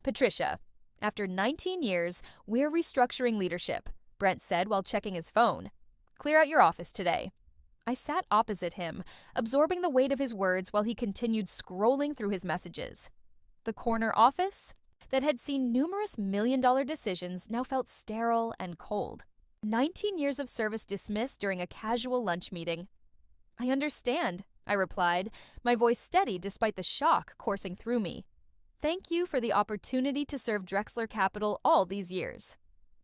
Patricia, after 19 years, we're restructuring leadership, Brent said while checking his phone. Clear out your office today. I sat opposite him, absorbing the weight of his words while he continued scrolling through his messages. The corner office, that had seen numerous million-dollar decisions, now felt sterile and cold. 19 years of service dismissed during a casual lunch meeting. I understand, I replied, my voice steady despite the shock coursing through me. Thank you for the opportunity to serve Drexler Capital all these years.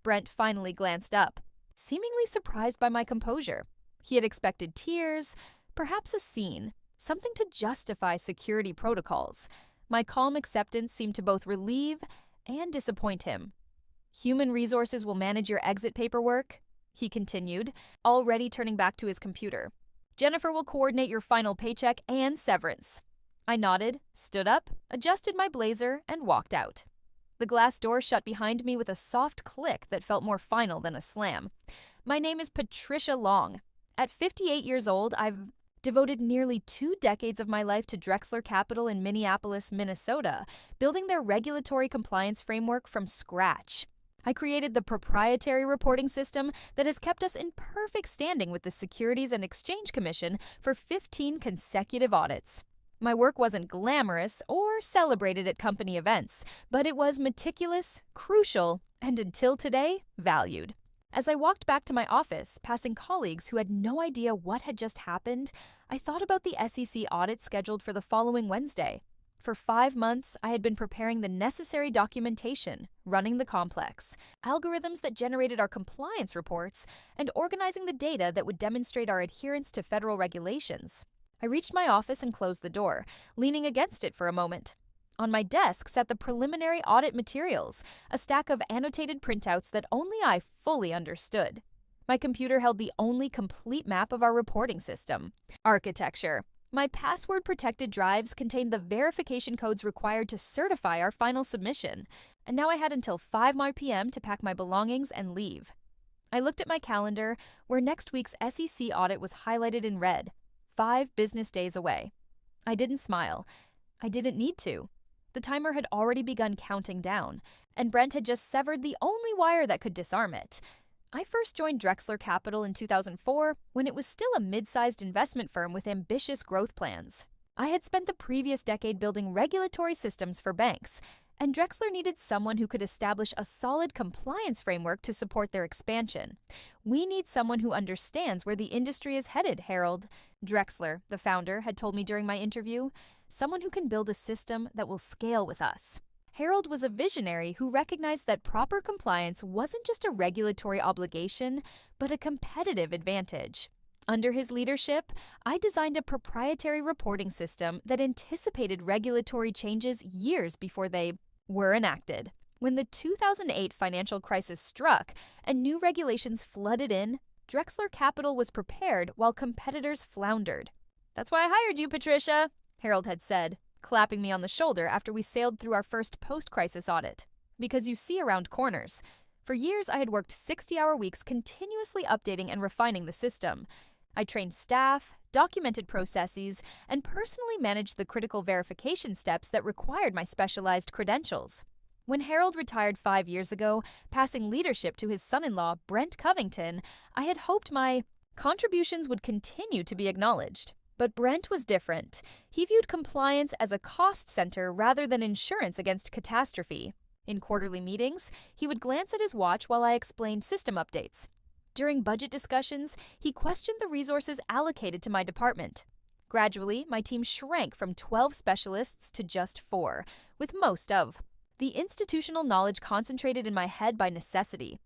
Brent finally glanced up, seemingly surprised by my composure. He had expected tears, perhaps a scene, something to justify security protocols. My calm acceptance seemed to both relieve and disappoint him. Human resources will manage your exit paperwork, he continued, already turning back to his computer. Jennifer will coordinate your final paycheck and severance. I nodded, stood up, adjusted my blazer, and walked out. The glass door shut behind me with a soft click that felt more final than a slam. My name is Patricia Long. At 58 years old, I've devoted nearly 2 decades of my life to Drexler Capital in Minneapolis, Minnesota, building their regulatory compliance framework from scratch. I created the proprietary reporting system that has kept us in perfect standing with the Securities and Exchange Commission for 15 consecutive audits. My work wasn't glamorous or celebrated at company events, but it was meticulous, crucial, and until today, valued. As I walked back to my office, passing colleagues who had no idea what had just happened, I thought about the SEC audit scheduled for the following Wednesday. For 5 months, I had been preparing the necessary documentation, running the complex, algorithms that generated our compliance reports, and organizing the data that would demonstrate our adherence to federal regulations. I reached my office and closed the door, leaning against it for a moment. On my desk sat the preliminary audit materials, a stack of annotated printouts that only I fully understood. My computer held the only complete map of our reporting system. Architecture. My password-protected drives contained the verification codes required to certify our final submission, and now I had until 5 p.m. to pack my belongings and leave. I looked at my calendar, where next week's SEC audit was highlighted in red. 5 business days away. I didn't smile. I didn't need to. The timer had already begun counting down, and Brent had just severed the only wire that could disarm it. I first joined Drexler Capital in 2004 when it was still a mid-sized investment firm with ambitious growth plans. I had spent the previous decade building regulatory systems for banks, and Drexler needed someone who could establish a solid compliance framework to support their expansion. We need someone who understands where the industry is headed, Harold. Drexler, the founder, had told me during my interview, someone who can build a system that will scale with us. Harold was a visionary who recognized that proper compliance wasn't just a regulatory obligation, but a competitive advantage. Under his leadership, I designed a proprietary reporting system that anticipated regulatory changes years before they were enacted. When the 2008 financial crisis struck and new regulations flooded in, Drexler Capital was prepared while competitors floundered. "That's why I hired you, Patricia," Harold had said, clapping me on the shoulder after we sailed through our first post-crisis audit. "Because you see around corners." For years, I had worked 60-hour weeks continuously updating and refining the system. I trained staff, documented processes, and personally managed the critical verification steps that required my specialized credentials. When Harold retired 5 years ago, passing leadership to his son-in-law, Brent Covington, I had hoped my contributions would continue to be acknowledged. But Brent was different. He viewed compliance as a cost center rather than insurance against catastrophe. In quarterly meetings, he would glance at his watch while I explained system updates. During budget discussions, he questioned the resources allocated to my department. Gradually, my team shrank from 12 specialists to just 4, with most of the institutional knowledge concentrated in my head by necessity.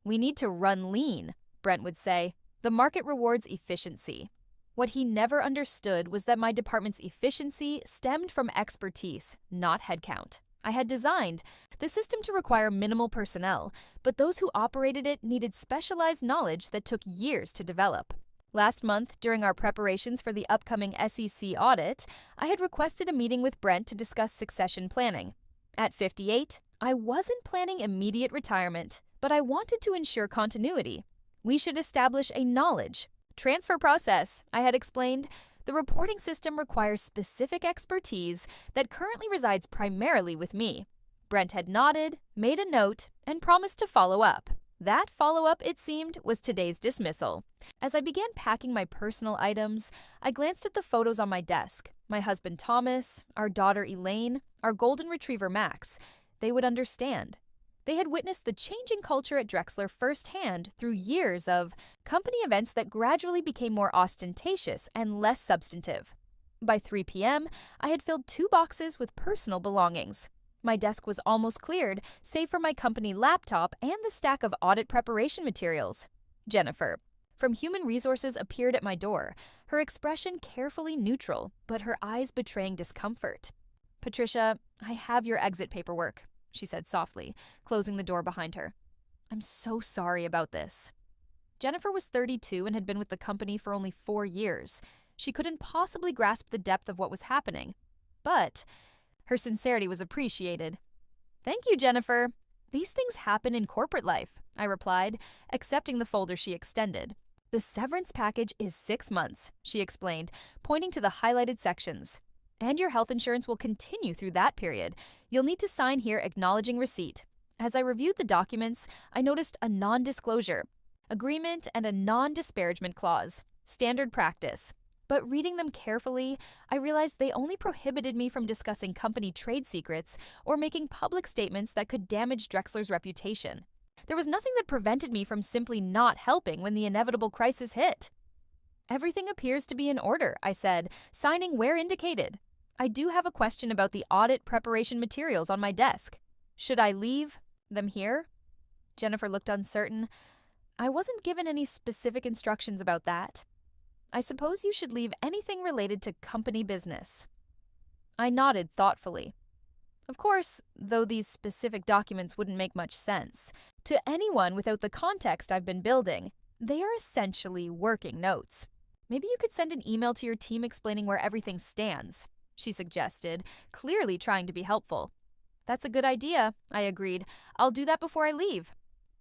"We need to run lean," Brent would say. "The market rewards efficiency." What he never understood was that my department's efficiency stemmed from expertise, not headcount. I had designed the system to require minimal personnel, but those who operated it needed specialized knowledge that took years to develop. Last month, during our preparations for the upcoming SEC audit, I had requested a meeting with Brent to discuss succession planning. At 58, I wasn't planning immediate retirement, but I wanted to ensure continuity. We should establish a knowledge transfer process, I had explained. The reporting system requires specific expertise that currently resides primarily with me. Brent had nodded, made a note, and promised to follow up. That follow-up, it seemed, was today's dismissal. As I began packing my personal items, I glanced at the photos on my desk. My husband Thomas, our daughter Elaine, our golden retriever Max. They would understand. They had witnessed the changing culture at Drexler firsthand through years of company events that gradually became more ostentatious and less substantive. By 3 p.m., I had filled 2 boxes with personal belongings. My desk was almost cleared, save for my company laptop and the stack of audit preparation materials. Jennifer, from Human Resources, appeared at my door, her expression carefully neutral, but her eyes betraying discomfort. "Patricia, I have your exit paperwork," she said softly, closing the door behind her. "I'm so sorry about this." Jennifer was 32 and had been with the company for only 4 years. She couldn't possibly grasp the depth of what was happening. But her sincerity was appreciated. "Thank you, Jennifer. These things happen in corporate life," I replied, accepting the folder she extended. "The severance package is 6 months," she explained, pointing to the highlighted sections. "And your health insurance will continue through that period. You'll need to sign here acknowledging receipt." As I reviewed the documents, I noticed a non-disclosure agreement and a non-disparagement clause, standard practice. But reading them carefully, I realized they only prohibited me from discussing company trade secrets or making public statements that could damage Drexler's reputation. There was nothing that prevented me from simply not helping when the inevitable crisis hit. "Everything appears to be in order," I said, signing where indicated. "I do have a question about the audit preparation materials on my desk. Should I leave them here?" Jennifer looked uncertain. "I wasn't given any specific instructions about that." "I suppose you should leave anything related to company business." I nodded thoughtfully. Of course, though these specific documents wouldn't make much sense. To anyone without the context I've been building, they are essentially working notes. "Maybe you could send an email to your team explaining where everything stands," she suggested, clearly trying to be helpful. "That's a good idea," I agreed. "I'll do that before I leave."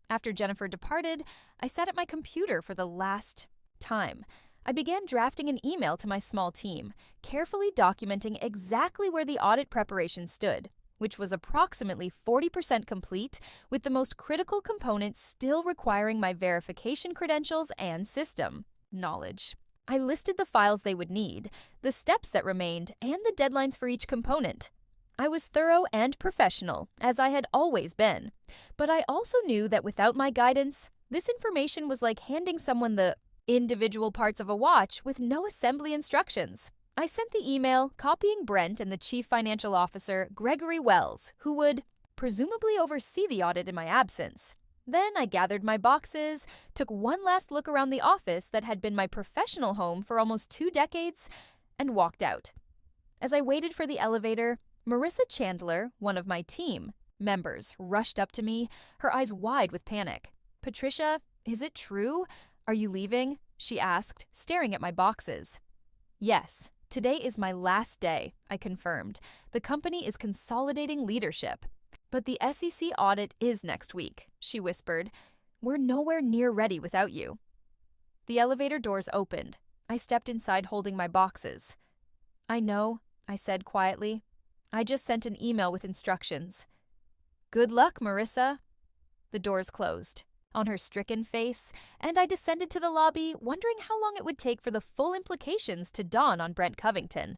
After Jennifer departed, I sat at my computer for the last time. I began drafting an email to my small team, carefully documenting exactly where the audit preparation stood, which was approximately 40% complete, with the most critical components still requiring my verification credentials and system knowledge. I listed the files they would need, the steps that remained, and the deadlines for each component. I was thorough and professional, as I had always been, but I also knew that without my guidance, this information was like handing someone the individual parts of a watch with no assembly instructions. I sent the email copying Brent and the Chief Financial Officer, Gregory Wells, who would presumably oversee the audit in my absence. Then I gathered my boxes, took one last look around the office that had been my professional home for almost 2 decades, and walked out. As I waited for the elevator, Marissa Chandler, one of my team members, rushed up to me, her eyes wide with panic. "Patricia, is it true? Are you leaving?" she asked, staring at my boxes. "Yes, today is my last day," I confirmed. "The company is consolidating leadership." "But the SEC audit is next week," she whispered. "We're nowhere near ready without you." The elevator doors opened. I stepped inside holding my boxes. "I know," I said quietly. "I just sent an email with instructions." "Good luck, Marissa." The doors closed on her stricken face, and I descended to the lobby, wondering how long it would take for the full implications to dawn on Brent Covington.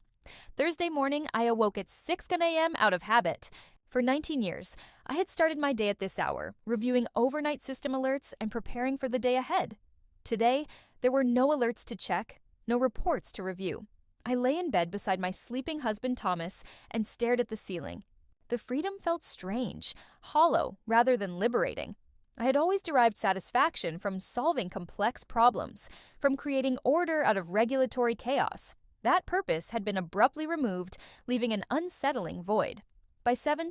Thursday morning, I awoke at 6 a.m. out of habit. For 19 years, I had started my day at this hour, reviewing overnight system alerts and preparing for the day ahead. Today, there were no alerts to check, no reports to review. I lay in bed beside my sleeping husband Thomas and stared at the ceiling. The freedom felt strange, hollow rather than liberating. I had always derived satisfaction from solving complex problems, from creating order out of regulatory chaos. That purpose had been abruptly removed, leaving an unsettling void. By 7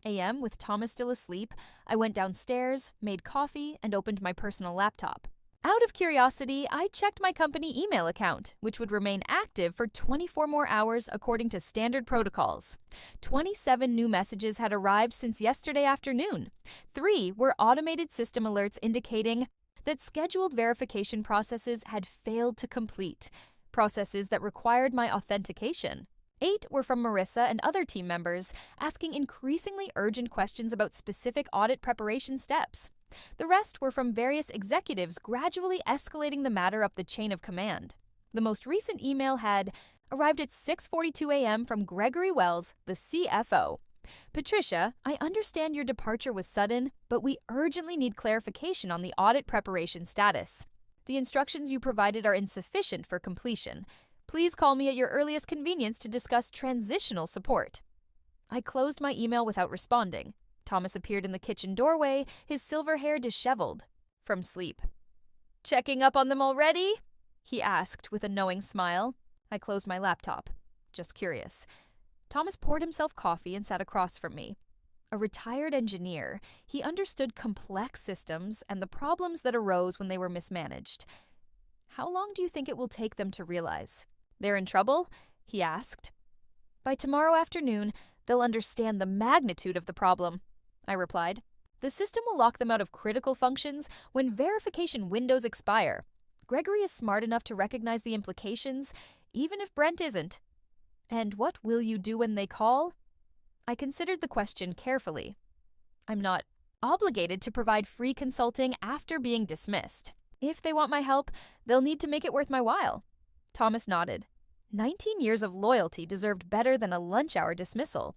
a.m., with Thomas still asleep, I went downstairs, made coffee, and opened my personal laptop. Out of curiosity, I checked my company email account, which would remain active for 24 more hours according to standard protocols. 27 new messages had arrived since yesterday afternoon. 3 were automated system alerts indicating that scheduled verification processes had failed to complete, processes that required my authentication. 8 were from Marissa and other team members, asking increasingly urgent questions about specific audit preparation steps. The rest were from various executives gradually escalating the matter up the chain of command. The most recent email had arrived at 6:42 a.m. from Gregory Wells, the CFO. Patricia, I understand your departure was sudden, but we urgently need clarification on the audit preparation status. The instructions you provided are insufficient for completion. Please call me at your earliest convenience to discuss transitional support. I closed my email without responding. Thomas appeared in the kitchen doorway, his silver hair disheveled from sleep. "Checking up on them already?" he asked with a knowing smile. I closed my laptop. Just curious. Thomas poured himself coffee and sat across from me. A retired engineer, he understood complex systems and the problems that arose when they were mismanaged. "How long do you think it will take them to realize they're in trouble?" he asked. "By tomorrow afternoon, they'll understand the magnitude of the problem," I replied. "The system will lock them out of critical functions when verification windows expire. Gregory is smart enough to recognize the implications, even if Brent isn't." "And what will you do when they call?" I considered the question carefully. "I'm not obligated to provide free consulting after being dismissed. If they want my help, they'll need to make it worth my while." Thomas nodded. 19 years of loyalty deserved better than a lunch-hour dismissal.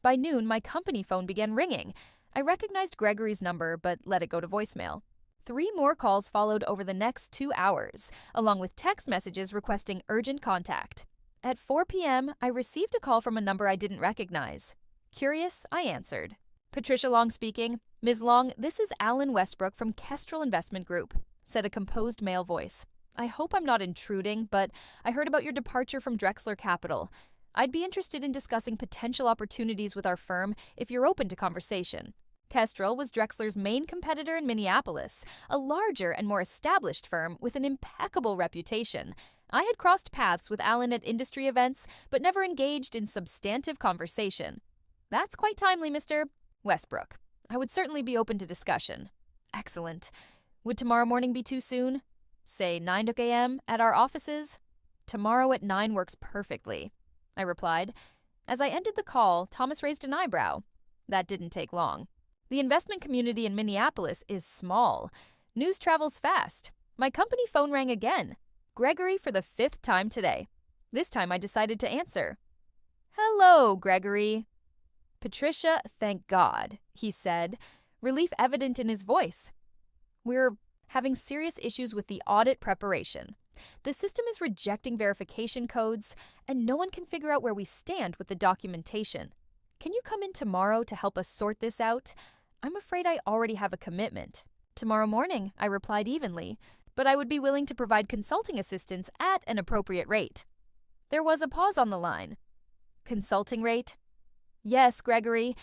By noon, my company phone began ringing. I recognized Gregory's number, but let it go to voicemail. 3 more calls followed over the next 2 hours, along with text messages requesting urgent contact. At 4 p.m., I received a call from a number I didn't recognize. Curious, I answered. "Patricia Long speaking. Ms. Long, this is Alan Westbrook from Kestrel Investment Group," said a composed male voice. "I hope I'm not intruding, but I heard about your departure from Drexler Capital. I'd be interested in discussing potential opportunities with our firm if you're open to conversation." Kestrel was Drexler's main competitor in Minneapolis, a larger and more established firm with an impeccable reputation. I had crossed paths with Alan at industry events, but never engaged in substantive conversation. "That's quite timely, Mr. Westbrook. I would certainly be open to discussion." "Excellent. Would tomorrow morning be too soon? Say 9 a.m. at our offices?" "Tomorrow at 9 works perfectly," I replied. As I ended the call, Thomas raised an eyebrow. That didn't take long. The investment community in Minneapolis is small. News travels fast. My company phone rang again. Gregory for the 5th time today. This time I decided to answer. "Hello, Gregory." "Patricia, thank God," he said, relief evident in his voice. "We're having serious issues with the audit preparation. The system is rejecting verification codes, and no one can figure out where we stand with the documentation. Can you come in tomorrow to help us sort this out? I'm afraid I already have a commitment." "Tomorrow morning," I replied evenly, "but I would be willing to provide consulting assistance at an appropriate rate." There was a pause on the line. "Consulting rate?" "Yes, Gregory.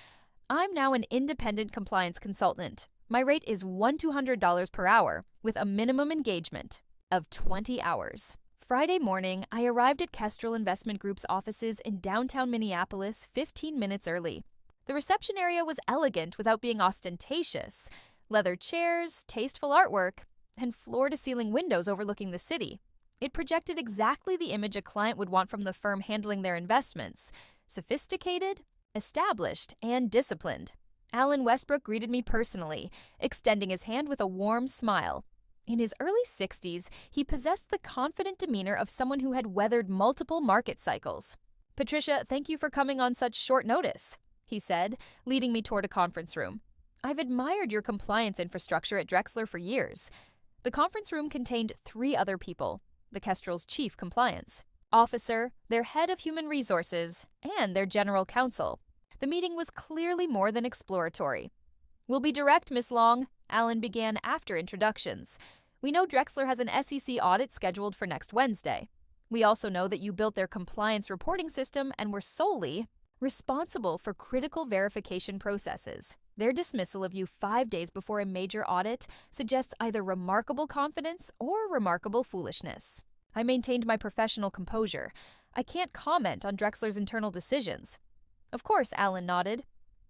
I'm now an independent compliance consultant. My rate is $1,200 per hour, with a minimum engagement of 20 hours. Friday morning, I arrived at Kestrel Investment Group's offices in downtown Minneapolis 15 minutes early. The reception area was elegant without being ostentatious. Leather chairs, tasteful artwork, and floor-to-ceiling windows overlooking the city. It projected exactly the image a client would want from the firm handling their investments: sophisticated, established, and disciplined. Alan Westbrook greeted me personally, extending his hand with a warm smile. In his early 60s, he possessed the confident demeanor of someone who had weathered multiple market cycles. "Patricia, thank you for coming on such short notice," he said, leading me toward a conference room. "I've admired your compliance infrastructure at Drexler for years." The conference room contained 3 other people: the Kestrel's chief compliance officer, their head of human resources, and their general counsel. The meeting was clearly more than exploratory. "We'll be direct, Miss Long," Alan began after introductions. "We know Drexler has an SEC audit scheduled for next Wednesday. We also know that you built their compliance reporting system and were solely responsible for critical verification processes. Their dismissal of you 5 days before a major audit suggests either remarkable confidence or remarkable foolishness." I maintained my professional composure. "I can't comment on Drexler's internal decisions." "Of course," Alan nodded.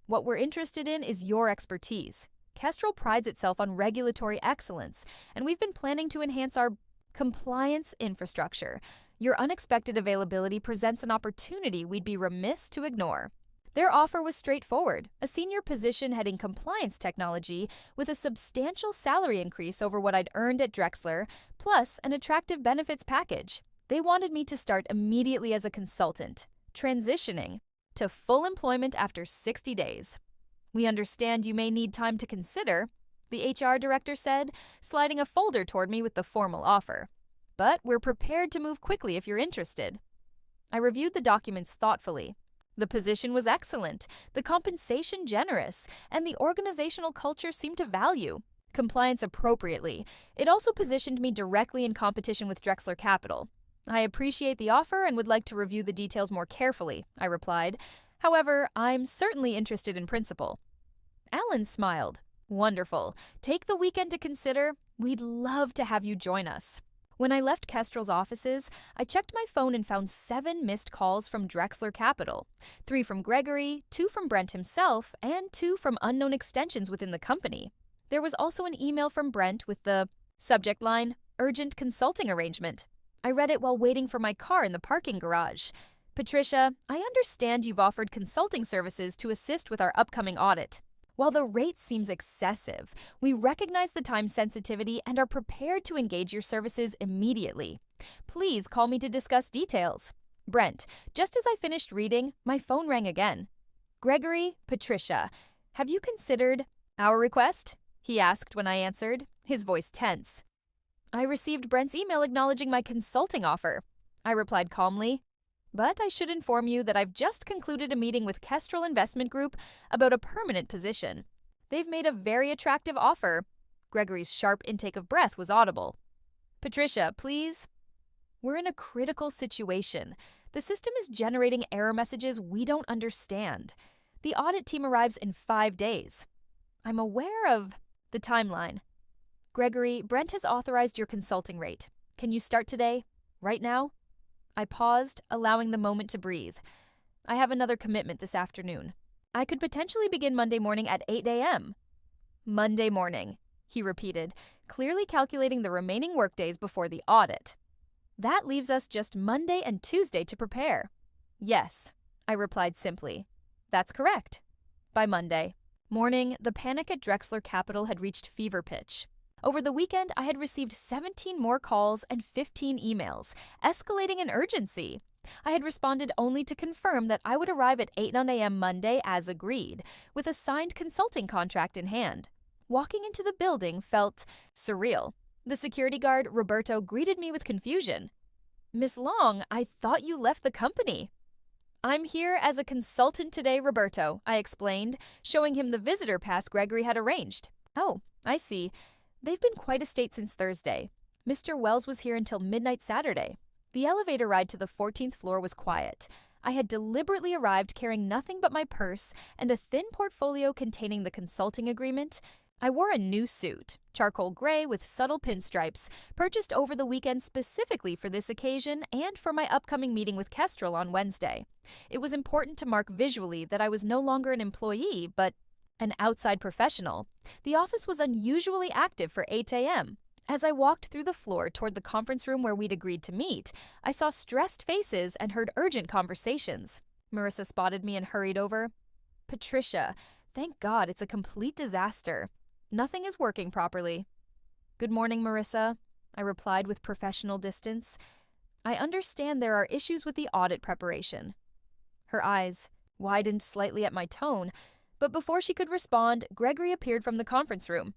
"What we're interested in is your expertise. Kestrel prides itself on regulatory excellence, and we've been planning to enhance our compliance infrastructure. Your unexpected availability presents an opportunity we'd be remiss to ignore. Their offer was straightforward, a senior position heading compliance technology with a substantial salary increase over what I'd earned at Drexler, plus an attractive benefits package. They wanted me to start immediately as a consultant, transitioning to full employment after 60 days. "We understand you may need time to consider," the HR director said, sliding a folder toward me with the formal offer. "But we're prepared to move quickly if you're interested." I reviewed the documents thoughtfully. The position was excellent, the compensation generous, and the organizational culture seemed to value compliance appropriately. It also positioned me directly in competition with Drexler Capital. "I appreciate the offer and would like to review the details more carefully," I replied. "However, I'm certainly interested in principle." Alan smiled. "Wonderful. Take the weekend to consider. We'd love to have you join us." When I left Kestrel's offices, I checked my phone and found 7 missed calls from Drexler Capital, 3 from Gregory, 2 from Brent himself, and 2 from unknown extensions within the company. There was also an email from Brent with the subject line, "Urgent consulting arrangement." I read it while waiting for my car in the parking garage. "Patricia, I understand you've offered consulting services to assist with our upcoming audit. While the rate seems excessive, we recognize the time sensitivity and are prepared to engage your services immediately. Please call me to discuss details." Brent, just as I finished reading, my phone rang again. "Gregory, Patricia, have you considered our request?" he asked when I answered, his voice tense. "I received Brent's email acknowledging my consulting offer," I replied calmly. "But I should inform you that I've just concluded a meeting with Kestrel Investment Group about a permanent position. They've made a very attractive offer." Gregory's sharp intake of breath was audible. "Patricia, please." "We're in a critical situation. The system is generating error messages we don't understand. The audit team arrives in 5 days. I'm aware of the timeline. Gregory, Brent has authorized your consulting rate. Can you start today? Right now?" I paused, allowing the moment to breathe. "I have another commitment this afternoon. I could potentially begin Monday morning at 8 a.m. "Monday morning," he repeated, clearly calculating the remaining workdays before the audit. "That leaves us just Monday and Tuesday to prepare." "Yes," I replied simply. "That's correct." By Monday morning, the panic at Drexler Capital had reached fever pitch. Over the weekend, I had received 17 more calls and 15 emails, escalating in urgency. I had responded only to confirm that I would arrive at 8 a.m. Monday as agreed, with a signed consulting contract in hand. Walking into the building felt surreal. The security guard, Roberto, greeted me with confusion. "Miss Long, I thought you left the company." "I'm here as a consultant today, Roberto," I explained, showing him the visitor pass Gregory had arranged. "Oh, I see. They've been quite a state since Thursday. Mr. Wells was here until midnight Saturday." The elevator ride to the 14th floor was quiet. I had deliberately arrived carrying nothing but my purse and a thin portfolio containing the consulting agreement. I wore a new suit, charcoal gray with subtle pinstripes, purchased over the weekend specifically for this occasion and for my upcoming meeting with Kestrel on Wednesday. It was important to mark visually that I was no longer an employee, but an outside professional. The office was unusually active for 8 a.m. As I walked through the floor toward the conference room where we'd agreed to meet, I saw stressed faces and heard urgent conversations. Marissa spotted me and hurried over. "Patricia, thank God it's a complete disaster. Nothing is working properly." "Good morning, Marissa," I replied with professional distance. "I understand there are issues with the audit preparation." Her eyes widened slightly at my tone, but before she could respond, Gregory appeared from the conference room.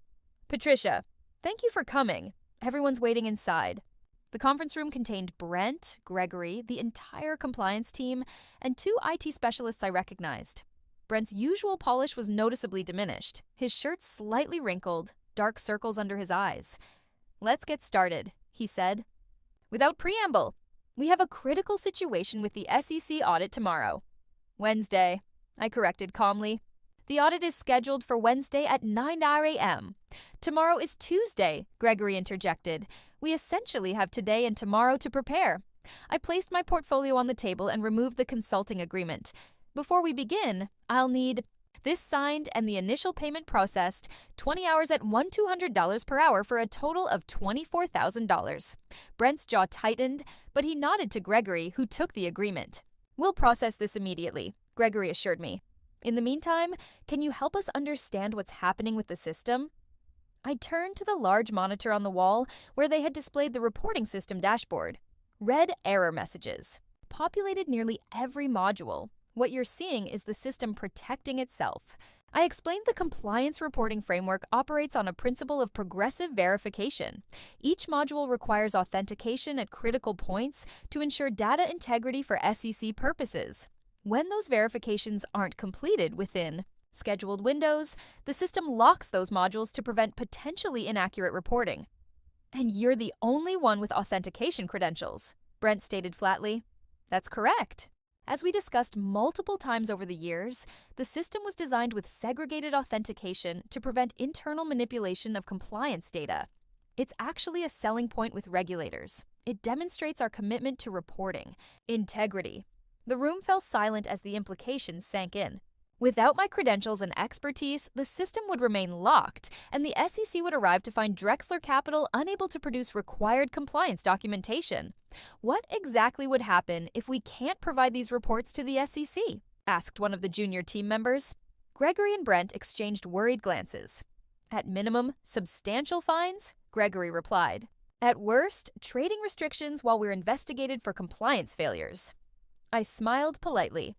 "Patricia, thank you for coming. Everyone's waiting inside." The conference room contained Brent, Gregory, the entire compliance team, and 2 IT specialists I recognized. Brent's usual polish was noticeably diminished, his shirt slightly wrinkled, dark circles under his eyes. "Let's get started," he said. "Without preamble, we have a critical situation with the SEC audit tomorrow." "Wednesday," I corrected calmly. "The audit is scheduled for Wednesday at 9 a.m. "Tomorrow is Tuesday," Gregory interjected. "We essentially have today and tomorrow to prepare." I placed my portfolio on the table and removed the consulting agreement. "Before we begin, I'll need..." This signed and the initial payment processed, 20 hours at $1,200 per hour for a total of $24,000. Brent's jaw tightened, but he nodded to Gregory, who took the agreement. "We'll process this immediately," Gregory assured me. "In the meantime, can you help us understand what's happening with the system?" I turned to the large monitor on the wall where they had displayed the reporting system dashboard. Red error messages populated nearly every module. What you're seeing is the system protecting itself. I explained the compliance reporting framework operates on a principle of progressive verification. Each module requires authentication at critical points to ensure data integrity for SEC purposes. When those verifications aren't completed within scheduled windows, the system locks those modules to prevent potentially inaccurate reporting. "And you're the only one with authentication credentials," Brent stated flatly. "That's correct. As we discussed multiple times over the years, the system was designed with segregated authentication to prevent internal manipulation of compliance data. It's actually a selling point with regulators. It demonstrates our commitment to reporting, integrity." The room fell silent as the implications sank in. Without my credentials and expertise, the system would remain locked, and the SEC would arrive to find Drexler Capital unable to produce required compliance documentation. "What exactly would happen if we can't provide these reports to the SEC?" asked one of the junior team members. Gregory and Brent exchanged worried glances. "At minimum, substantial fines," Gregory replied. "At worst, trading restrictions while we're investigated for compliance failures." I smiled politely.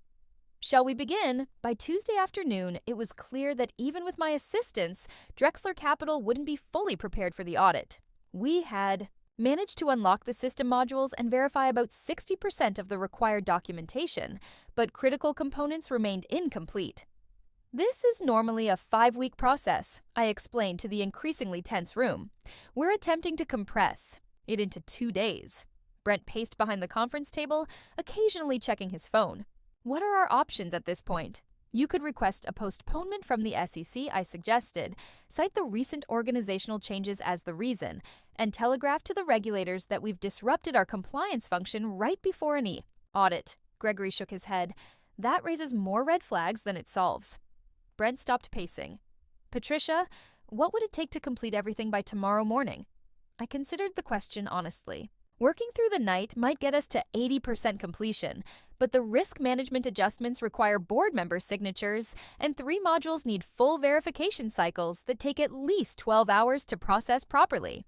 Shall we begin? By Tuesday afternoon, it was clear that even with my assistance, Drexler Capital wouldn't be fully prepared for the audit. We had managed to unlock the system modules and verify about 60% of the required documentation, but critical components remained incomplete. "This is normally a 5-week process," I explained to the increasingly tense room. "We're attempting to compress it into 2 days. Brent paced behind the conference table, occasionally checking his phone. "What are our options at this point?" "You could request a postponement from the SEC," I suggested, cite the recent organizational changes as the reason, and telegraph to the regulators that we've disrupted our compliance function right before an audit. Gregory shook his head. "That raises more red flags than it solves." Brent stopped pacing. "Patricia, what would it take to complete everything by tomorrow morning?" I considered the question honestly. Working through the night might get us to 80% completion, but the risk management adjustments require board member signatures, and 3 modules need full verification cycles that take at least 12 hours to process properly.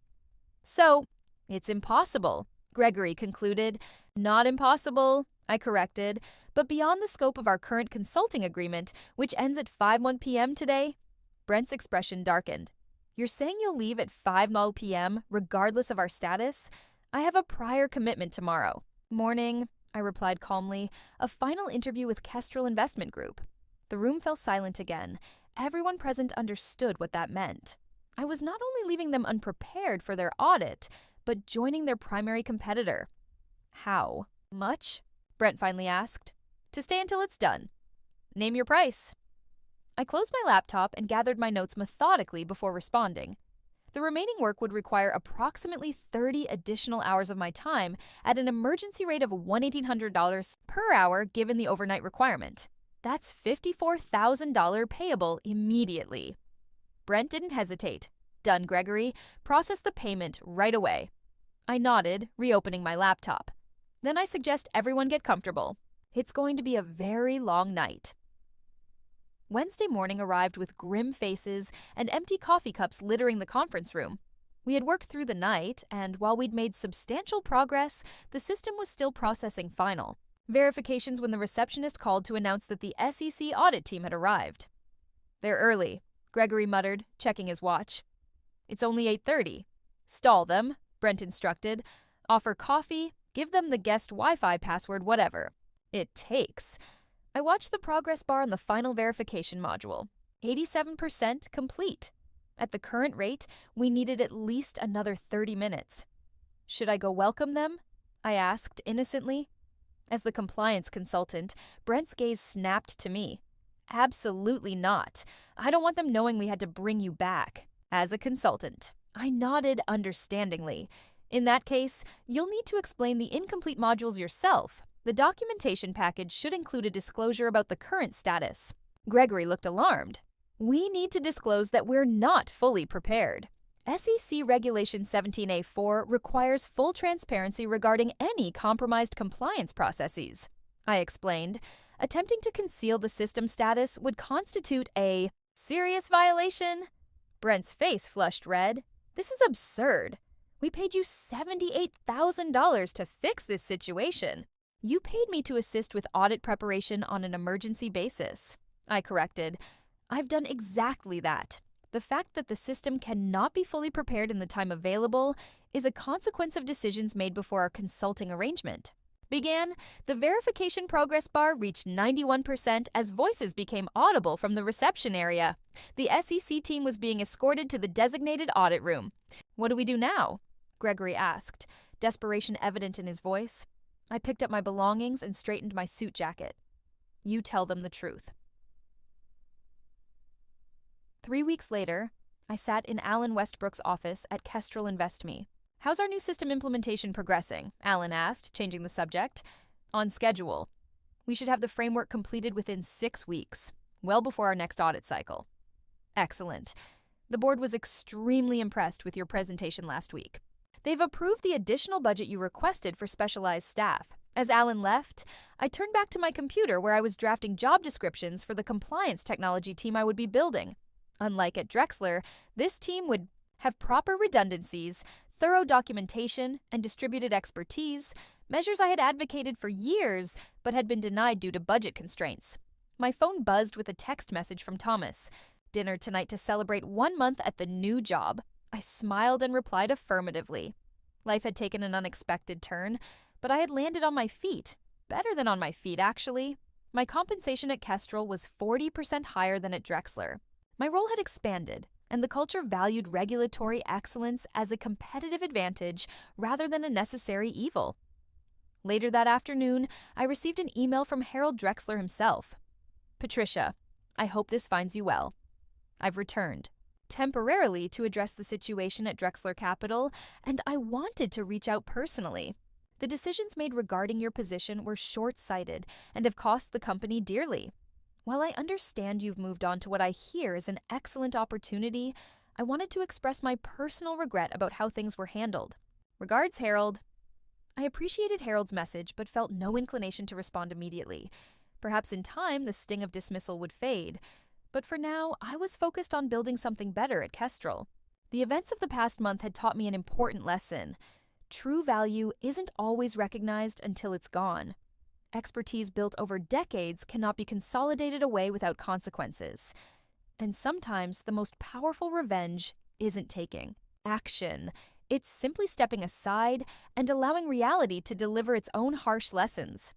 "So, it's impossible," Gregory concluded. "Not impossible," I corrected, "but beyond the scope of our current consulting agreement, which ends at 5:01 p.m. today." Brent's expression darkened. "You're saying you'll leave at 5:00 p.m. regardless of our status? I have a prior commitment tomorrow." "Morning," I replied calmly. "A final interview with Kestrel Investment Group." The room fell silent again. Everyone present understood what that meant. I was not only leaving them unprepared for their audit, but joining their primary competitor. "How much?" Brent finally asked. "To stay until it's done." "Name your price." I closed my laptop and gathered my notes methodically before responding. The remaining work would require approximately 30 additional hours of my time at an emergency rate of $1,800 per hour given the overnight requirement. That's $54,000 payable immediately. Brent didn't hesitate. "Done, Gregory. Process the payment right away." I nodded, reopening my laptop. "Then I suggest everyone get comfortable. It's going to be a very long night." Wednesday morning arrived with grim faces and empty coffee cups littering the conference room. We had worked through the night, and while we'd made substantial progress, the system was still processing final verifications when the receptionist called to announce that the SEC audit team had arrived. "They're early," Gregory muttered, checking his watch. "It's only 8:30. "Stall them," Brent instructed. "Offer coffee, give them the guest Wi-Fi password, whatever. It takes." I watched the progress bar on the final verification module. 87% complete. At the current rate, we needed at least another 30 minutes. "Should I go welcome them?" I asked innocently. As the compliance consultant, Brent's gaze snapped to me. "Absolutely not. I don't want them knowing we had to bring you back." As a consultant, I nodded understandingly. "In that case, you'll need to explain the incomplete modules yourself. The documentation package should include a disclosure about the current status." Gregory looked alarmed. We need to disclose that we're not fully prepared. SEC Regulation 17A4 requires full transparency regarding any compromised compliance processes. I explained. Attempting to conceal the system status would constitute a serious violation. Brent's face flushed red. This is absurd. We paid you $78,000 to fix this situation. You paid me to assist with audit preparation on an emergency basis. I corrected. I've done exactly that. The fact that the system cannot be fully prepared in the time available is a consequence of decisions made before our consulting arrangement. Began, the verification progress bar reached 91% as voices became audible from the reception area. The SEC team was being escorted to the designated audit room. What do we do now? Gregory asked, desperation evident in his voice. I picked up my belongings and straightened my suit jacket. You tell them the truth. 3 weeks later, I sat in Alan Westbrook's office at Kestrel InvestMe. How's our new system implementation progressing? Alan asked, changing the subject. On schedule. We should have the framework completed within 6 weeks, well before our next audit cycle. Excellent. The board was extremely impressed with your presentation last week. They've approved the additional budget you requested for specialized staff. As Alan left, I turned back to my computer where I was drafting job descriptions for the compliance technology team I would be building. Unlike at Drexler, this team would have proper redundancies, thorough documentation, and distributed expertise, measures I had advocated for years but had been denied due to budget constraints. My phone buzzed with a text message from Thomas. Dinner tonight to celebrate 1 month at the new job. I smiled and replied affirmatively. Life had taken an unexpected turn, but I had landed on my feet. Better than on my feet, actually. My compensation at Kestrel was 40% higher than at Drexler. My role had expanded, and the culture valued regulatory excellence as a competitive advantage rather than a necessary evil. Later that afternoon, I received an email from Harold Drexler himself. Patricia, I hope this finds you well. I've returned, temporarily to address the situation at Drexler Capital, and I wanted to reach out personally. The decisions made regarding your position were short-sighted and have cost the company dearly. While I understand you've moved on to what I hear is an excellent opportunity, I wanted to express my personal regret about how things were handled. Regards, Harold. I appreciated Harold's message but felt no inclination to respond immediately. Perhaps in time the sting of dismissal would fade, but for now I was focused on building something better at Kestrel. The events of the past month had taught me an important lesson. True value isn't always recognized until it's gone. Expertise built over decades cannot be consolidated away without consequences. And sometimes the most powerful revenge isn't taking action. It's simply stepping aside and allowing reality to deliver its own harsh lessons.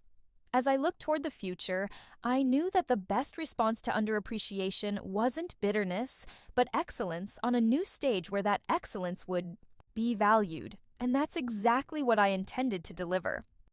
As I looked toward the future, I knew that the best response to underappreciation wasn't bitterness, but excellence on a new stage where that excellence would be valued. And that's exactly what I intended to deliver.